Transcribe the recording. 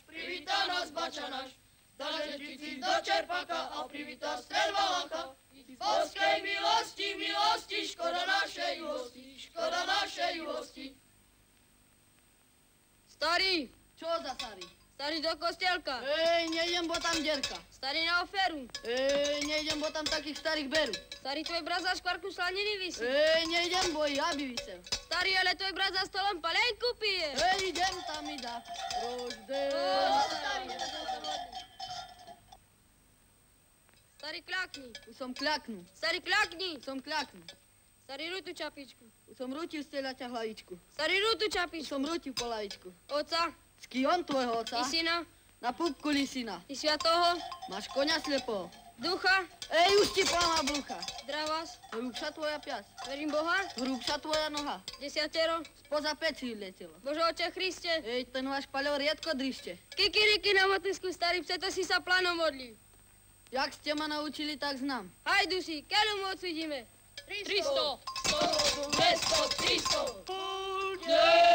privítá nás bačanaš. Dá žetici do čerpaka a privítá strelvalaka. V boskej milosti, škoda našej juhosti. Starý! Čo za starý? Starý do kostielka. Nejdem, bo tam derka. Starý na oferu. Nejdem, bo tam takých starých beru. Starý, tvoj brat za škvarku slaniny visí. Nejdem, bo ja by vysel. Starý, ale tvoj brat za stolom palenku pije. Idem, tam mi dá. Starý, kľakni. Už som kľaknú. Starý, kľakni. Som kľaknú. Starý, rútu čapičku. Už som rútil z telaťa hlavičku. Starý, rútu Už čapičku. som rútil po lavičku. Oca. Ský on tvojho oca? I syna. Na pupku lisina. I sviatoho. Máš koňa slepoho. Ducha. Už ti pláma brucha. Dravas. Hrubša tvoja pias. Verím Boha. Hrubša tvoja noha. Desiatero. Spoza peci letelo. Bože oče Kriste. Ten váš paľov riedko drište. Kikiriki na motisku, starý, preto si sa plánom modlí. Jak ste ma naučili, tak znám. Hajdu si, keľu moc vidíme. 300, 100, 200, 300.